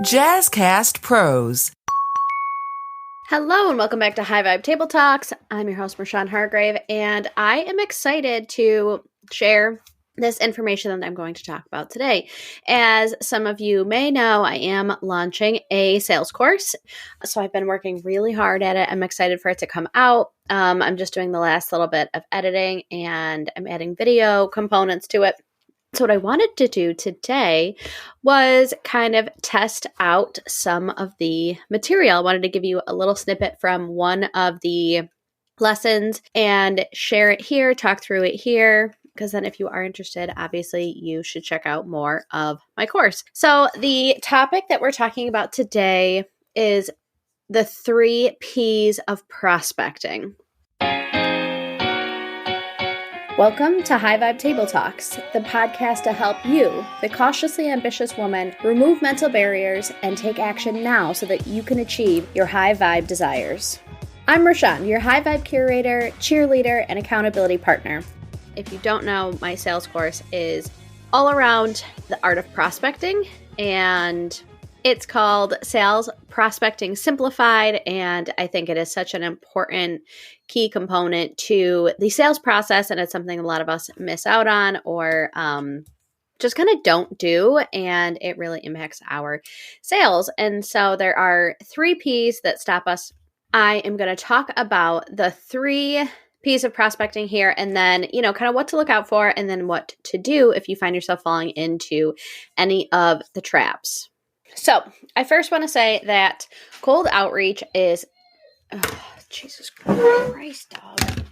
Jazzcast Pros. Hello and welcome back to High Vibe Table Talks. I'm your host, Marshawn Hargrave, and I am excited to share this information that I'm going to talk about today. As some of you may know, I am launching a sales course. So I've been working really hard at it. I'm excited for it to come out. I'm just doing the last little bit of editing and I'm adding video components to it. So what I wanted to do today was kind of test out some of the material. I wanted to give you a little snippet from one of the lessons and share it here, talk through it here, because then if you are interested, obviously you should check out more of my course. So the topic that we're talking about today is the 3 Ps of prospecting. Welcome to High Vibe Table Talks, the podcast to help you, the cautiously ambitious woman, remove mental barriers and take action now so that you can achieve your high vibe desires. I'm Marshawn, your high vibe curator, cheerleader, and accountability partner. If you don't know, my sales course is all around the art of prospecting, and it's called Sales Prospecting Simplified, and I think it is such an important key component to the sales process, and it's something a lot of us miss out on or just kind of don't do, and it really impacts our sales. And so there are 3 Ps that stop us. I am going to talk about the 3 Ps of prospecting here, and then, kind of what to look out for, and then what to do if you find yourself falling into any of the traps. So I first want to say that cold outreach is, Jesus Christ, dog.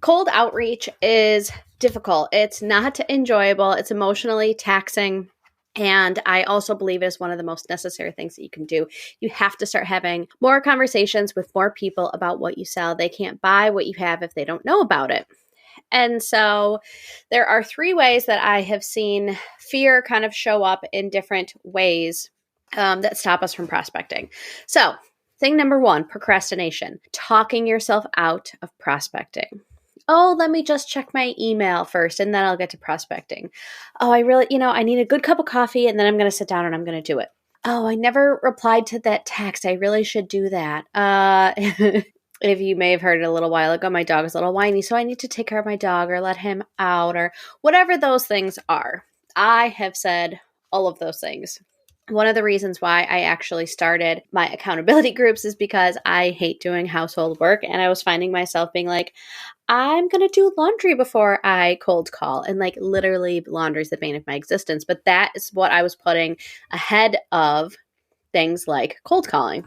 Cold outreach is difficult. It's not enjoyable. It's emotionally taxing. And I also believe it is one of the most necessary things that you can do. You have to start having more conversations with more people about what you sell. They can't buy what you have if they don't know about it. And so there are 3 ways that I have seen fear kind of show up in different ways that stop us from prospecting. So thing number 1, procrastination, talking yourself out of prospecting. Oh, let me just check my email first and then I'll get to prospecting. Oh, I really, I need a good cup of coffee and then I'm going to sit down and I'm going to do it. Oh, I never replied to that text. I really should do that. If you may have heard it a little while ago, my dog is a little whiny, so I need to take care of my dog or let him out or whatever those things are. I have said all of those things. One of the reasons why I actually started my accountability groups is because I hate doing household work, and I was finding myself being like, I'm going to do laundry before I cold call, and like literally laundry is the bane of my existence. But that is what I was putting ahead of things like cold calling.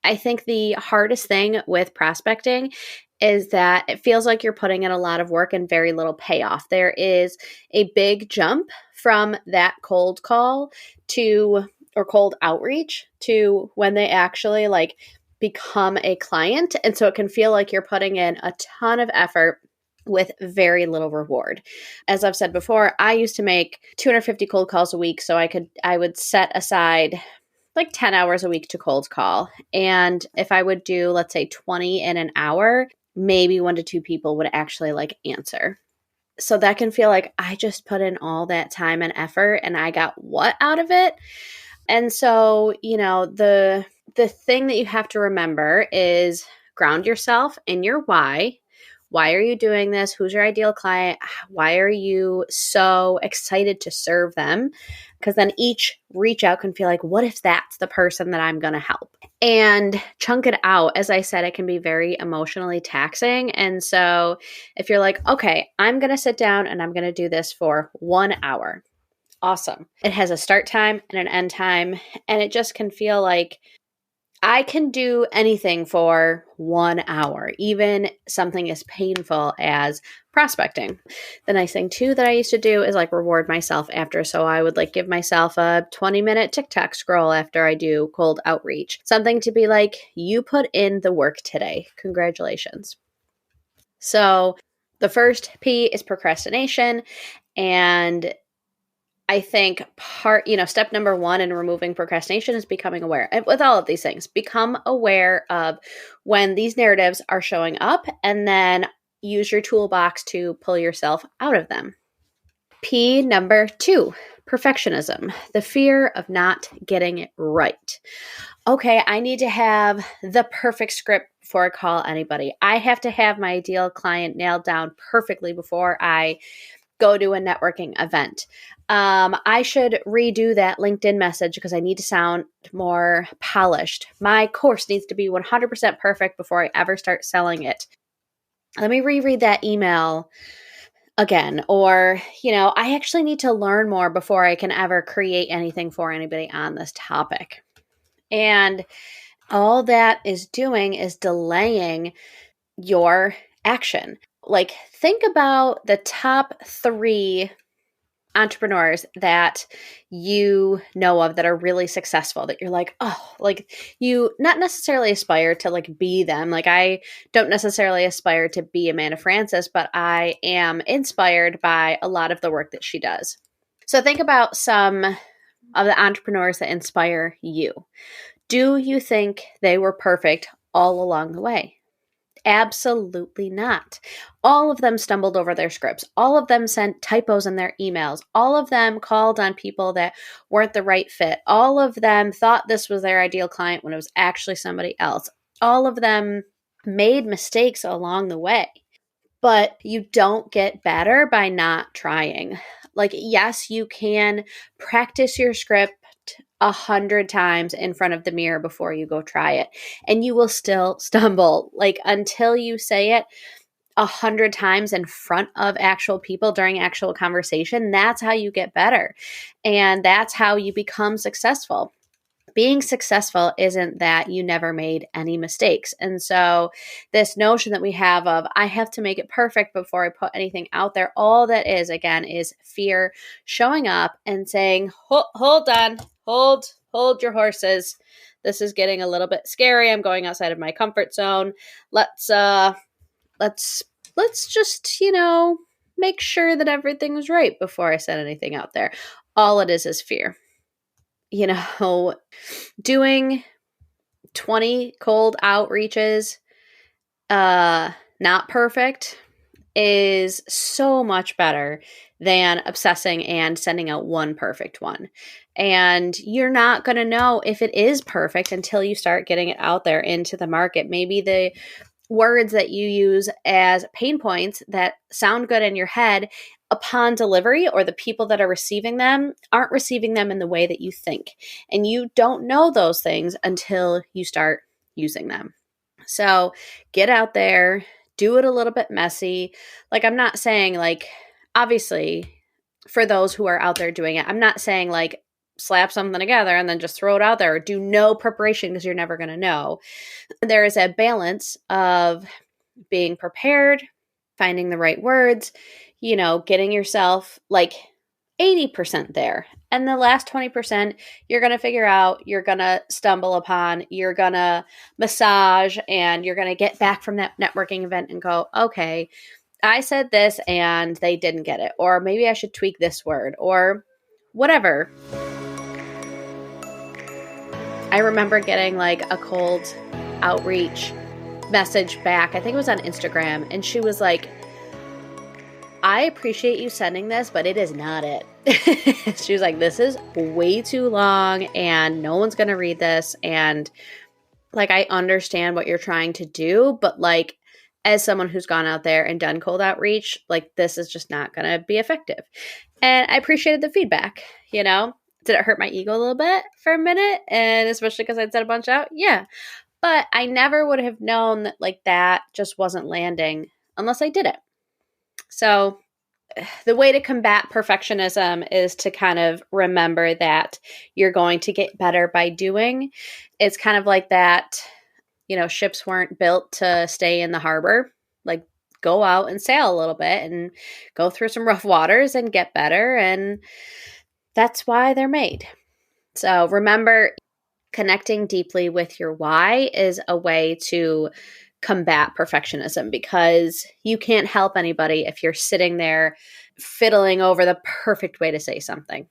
I think the hardest thing with prospecting is that it feels like you're putting in a lot of work and very little payoff. There is a big jump from that cold call or cold outreach to when they actually become a client. And so it can feel like you're putting in a ton of effort with very little reward. As I've said before, I used to make 250 cold calls a week, so I would set aside 10 hours a week to cold call. And if I would do, let's say 20 in an hour, maybe 1 to 2 people would actually answer. So that can feel like I just put in all that time and effort and I got what out of it? And so, the thing that you have to remember is ground yourself in your why. Why are you doing this? Who's your ideal client? Why are you so excited to serve them? Because then each reach out can feel like, what if that's the person that I'm going to help? And chunk it out. As I said, it can be very emotionally taxing. And so if you're like, okay, I'm going to sit down and I'm going to do this for 1 hour. Awesome. It has a start time and an end time. And it just can feel like I can do anything for 1 hour, even something as painful as prospecting. The nice thing too that I used to do is reward myself after. So I would give myself a 20-minute TikTok scroll after I do cold outreach. Something to be like, you put in the work today. Congratulations. So the first P is procrastination. And I think step number 1 in removing procrastination is becoming aware. And with all of these things, become aware of when these narratives are showing up and then use your toolbox to pull yourself out of them. P number 2, Perfectionism, the fear of not getting it right. Okay, I need to have the perfect script before I call anybody. I have to have my ideal client nailed down perfectly before I go to a networking event. I should redo that LinkedIn message because I need to sound more polished. My course needs to be 100% perfect before I ever start selling it. Let me reread that email again. Or, I actually need to learn more before I can ever create anything for anybody on this topic. And all that is doing is delaying your action. Like, think about the top 3 entrepreneurs that you know of that are really successful, that you're like, oh, like, you not necessarily aspire to like be them. Like, I don't necessarily aspire to be Amanda Francis, but I am inspired by a lot of the work that she does. So think about some of the entrepreneurs that inspire you. Do you think they were perfect all along the way? Absolutely not. All of them stumbled over their scripts. All of them sent typos in their emails. All of them called on people that weren't the right fit. All of them thought this was their ideal client when it was actually somebody else. All of them made mistakes along the way. But you don't get better by not trying. Like, yes, you can practice your script 100 times in front of the mirror before you go try it, and you will still stumble. Like, until you say it 100 times in front of actual people during actual conversation, that's how you get better. And that's how you become successful. Being successful isn't that you never made any mistakes. And so this notion that we have of, I have to make it perfect before I put anything out there, all that is, again, is fear showing up and saying, hold on, hold your horses. This is getting a little bit scary. I'm going outside of my comfort zone. Let's just, make sure that everything was right before I set anything out there. All it is fear. Doing 20 cold outreaches, not perfect, is so much better than obsessing and sending out one perfect one. And you're not going to know if it is perfect until you start getting it out there into the market. Maybe the words that you use as pain points that sound good in your head upon delivery, or the people that are receiving them aren't receiving them in the way that you think. And you don't know those things until you start using them. So get out there, do it a little bit messy. Like, I'm not saying, like, obviously for those who are out there doing it, I'm not saying like slap something together and then just throw it out there, or do no preparation because you're never going to know. There is a balance of being prepared, finding the right words, getting yourself like 80% there. And the last 20%, you're going to figure out, you're going to stumble upon, you're going to massage, and you're going to get back from that networking event and go, okay, I said this and they didn't get it. Or maybe I should tweak this word, or whatever. I remember getting like a cold outreach message back. I think it was on Instagram. And she was like, I appreciate you sending this, but it is not it. She was like, this is way too long and no one's going to read this. And like, I understand what you're trying to do, but like, as someone who's gone out there and done cold outreach, like, this is just not going to be effective. And I appreciated the feedback, Did it hurt my ego a little bit for a minute? And especially because I'd said a bunch out? Yeah. But I never would have known that like that just wasn't landing unless I did it. So the way to combat perfectionism is to kind of remember that you're going to get better by doing. It's kind of like that, ships weren't built to stay in the harbor. Like, go out and sail a little bit and go through some rough waters and get better. And that's why they're made. So remember, connecting deeply with your why is a way to combat perfectionism, because you can't help anybody if you're sitting there fiddling over the perfect way to say something.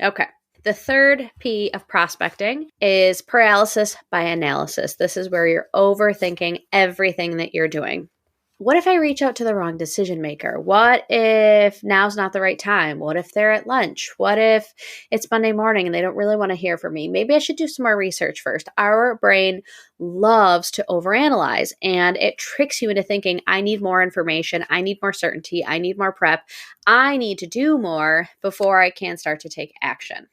Okay. The third P of prospecting is paralysis by analysis. This is where you're overthinking everything that you're doing. what if I reach out to the wrong decision maker? What if now's not the right time? What if they're at lunch? What if it's Monday morning and they don't really want to hear from me? Maybe I should do some more research first. Our brain loves to overanalyze, and it tricks you into thinking, I need more information. I need more certainty. I need more prep. I need to do more before I can start to take action.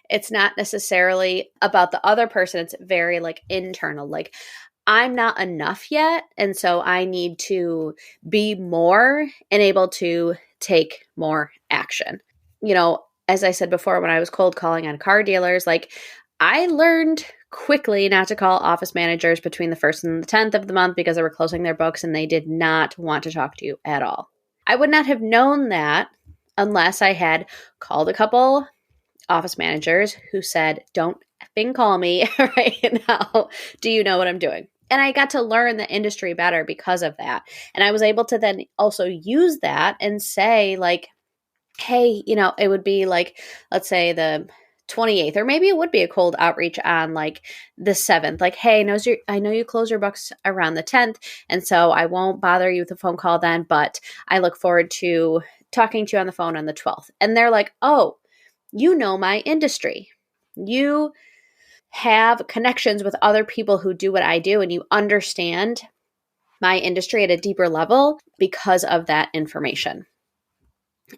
It's not necessarily about the other person. It's very internal. I'm not enough yet. And so I need to be more and able to take more action. As I said before, when I was cold calling on car dealers, I learned quickly not to call office managers between the 1st and the 10th of the month because they were closing their books and they did not want to talk to you at all. I would not have known that unless I had called a couple office managers who said, don't effing call me right now. Do you know what I'm doing? And I got to learn the industry better because of that. And I was able to then also use that and say hey, it would be let's say the 28th, or maybe it would be a cold outreach on the 7th. Hey, I know you close your books around the 10th. And so I won't bother you with a phone call then, but I look forward to talking to you on the phone on the 12th. And they're like, oh, you know my industry. You have connections with other people who do what I do, and you understand my industry at a deeper level because of that information.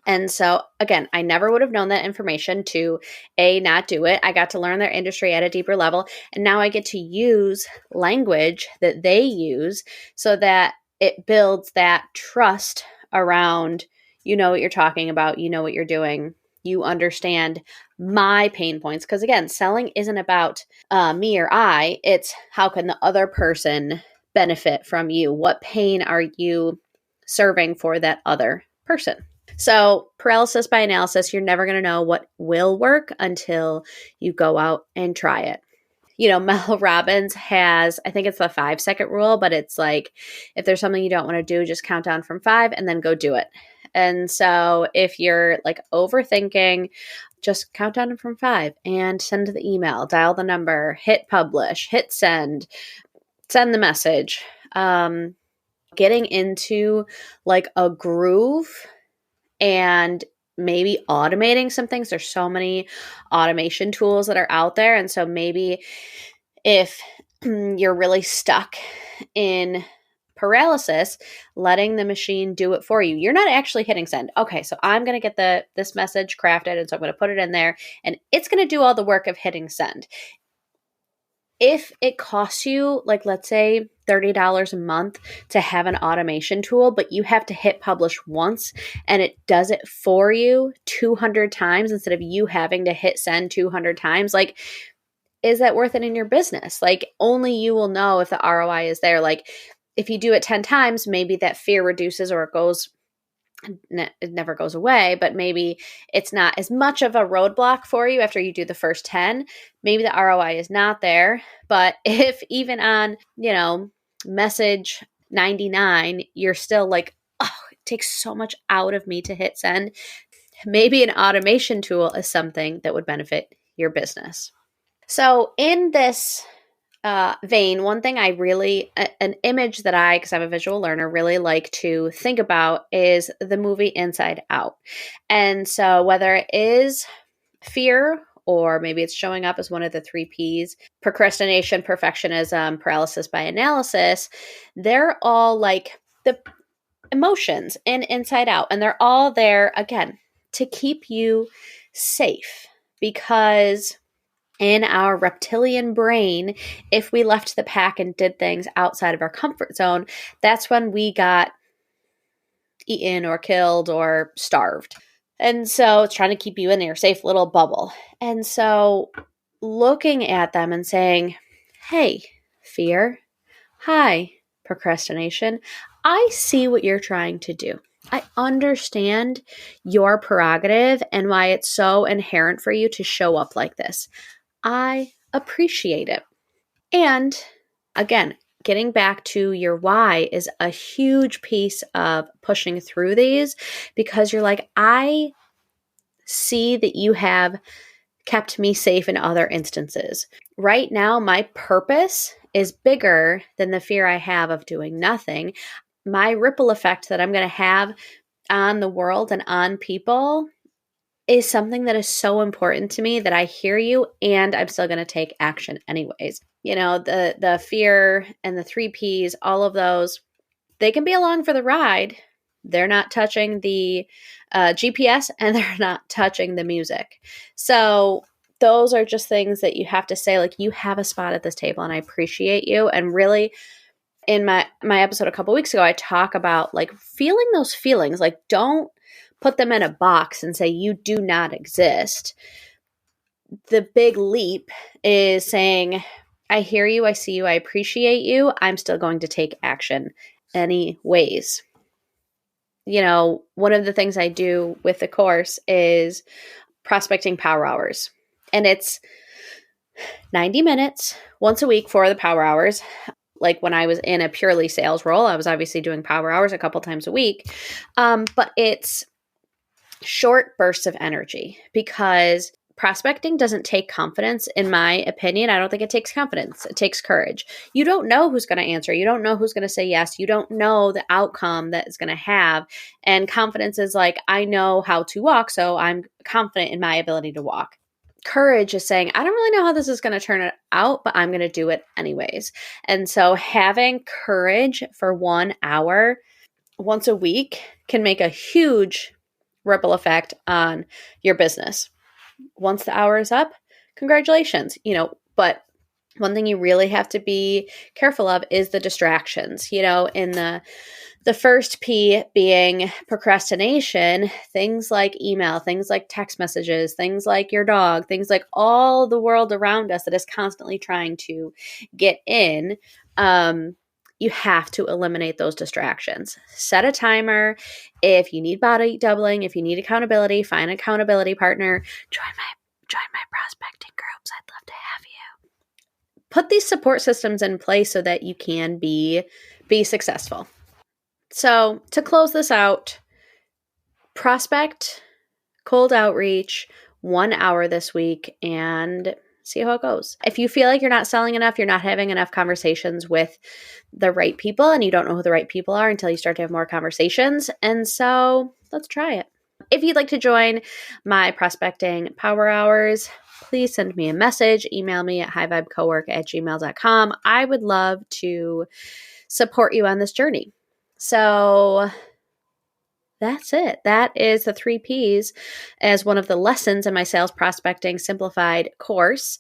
And so, again, I never would have known that information to not do it. I got to learn their industry at a deeper level, and now I get to use language that they use so that it builds that trust around, you know what you're talking about, you know what you're doing, you understand my pain points. Because again, selling isn't about me or I. It's how can the other person benefit from you? What pain are you serving for that other person? So paralysis by analysis, you're never going to know what will work until you go out and try it. Mel Robbins has, I think it's the 5-second rule, but it's if there's something you don't want to do, just count down from 5 and then go do it. And so if you're overthinking, just count down from 5 and send the email, dial the number, hit publish, hit send the message. Getting into a groove and maybe automating some things. There's so many automation tools that are out there. And so maybe if you're really stuck in paralysis, letting the machine do it for you. You're not actually hitting send. Okay, so I'm going to get this message crafted, and so I'm going to put it in there, and it's going to do all the work of hitting send. If it costs you, let's say $30 a month to have an automation tool, but you have to hit publish once and it does it for you 200 times instead of you having to hit send 200 times, is that worth it in your business? Only you will know if the ROI is there. If you do it 10 times, maybe that fear reduces, or it never goes away, but maybe it's not as much of a roadblock for you after you do the first 10. Maybe the ROI is not there, but if even on, message 99, you're still oh, it takes so much out of me to hit send, maybe an automation tool is something that would benefit your business. So in this vein, one thing an image that because I'm a visual learner, really like to think about is the movie Inside Out. And so whether it is fear, or maybe it's showing up as one of the 3 Ps, procrastination, perfectionism, paralysis by analysis, they're all the emotions in Inside Out. And they're all there, again, to keep you safe, because in our reptilian brain, if we left the pack and did things outside of our comfort zone, that's when we got eaten or killed or starved. And so it's trying to keep you in your safe little bubble. And so looking at them and saying, hey, fear, hi, procrastination, I see what you're trying to do. I understand your prerogative and why it's so inherent for you to show up like this. I appreciate it. And again, getting back to your why is a huge piece of pushing through these, because you're I see that you have kept me safe in other instances. Right now, my purpose is bigger than the fear I have of doing nothing. my ripple effect that I'm going to have on the world and on people is something that is so important to me that I hear you and I'm still going to take action anyways. The fear and the 3 Ps, all of those, they can be along for the ride. They're not touching the GPS and they're not touching the music. So those are just things that you have to say, like, you have a spot at this table and I appreciate you. And really, in my episode a couple weeks ago, I talk about like feeling those feelings. Like, don't put them in a box and say you do not exist. The big leap is saying, I hear you, I see you, I appreciate you. I'm still going to take action anyways. One of the things I do with the course is prospecting power hours. And it's 90 minutes once a week for the power hours. Like when I was in a purely sales role, I was obviously doing power hours a couple times a week. But it's short bursts of energy, because prospecting doesn't take confidence, in my opinion. I don't think it takes confidence. It takes courage. You don't know who's going to answer. You don't know who's going to say yes. You don't know the outcome that it's going to have. And confidence is like, I know how to walk, so I'm confident in my ability to walk. Courage is saying, I don't really know how this is going to turn out, but I'm going to do it anyways. And so having courage for 1 hour once a week can make a huge ripple effect on your business. Once the hour is up, congratulations, but one thing you really have to be careful of is the distractions, in the first P being procrastination, things like email, things like text messages, things like your dog, things like all the world around us that is constantly trying to get in. You have to eliminate those distractions. Set a timer. If you need body doubling, if you need accountability, find an accountability partner. Join my prospecting groups. I'd love to have you. Put these support systems in place so that you can be successful. So to close this out, prospect, cold outreach, 1 hour this week, and see how it goes. If you feel like you're not selling enough, you're not having enough conversations with the right people, and you don't know who the right people are until you start to have more conversations. And so let's try it. If you'd like to join my prospecting power hours, please send me a message. Email me at highvibecowork@gmail.com. I would love to support you on this journey. So that's it. That is the 3 Ps as one of the lessons in my Sales Prospecting Simplified course.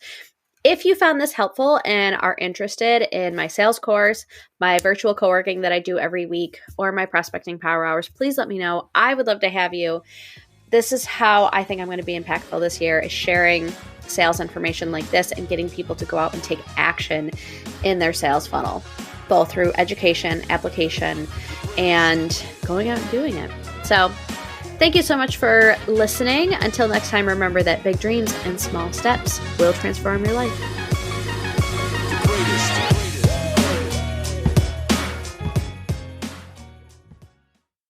If you found this helpful and are interested in my sales course, my virtual co-working that I do every week, or my prospecting power hours, please let me know. I would love to have you. This is how I think I'm going to be impactful this year, is sharing sales information like this and getting people to go out and take action in their sales funnel, both through education, application, and going out and doing it. So thank you so much for listening. Until next time, remember that big dreams and small steps will transform your life.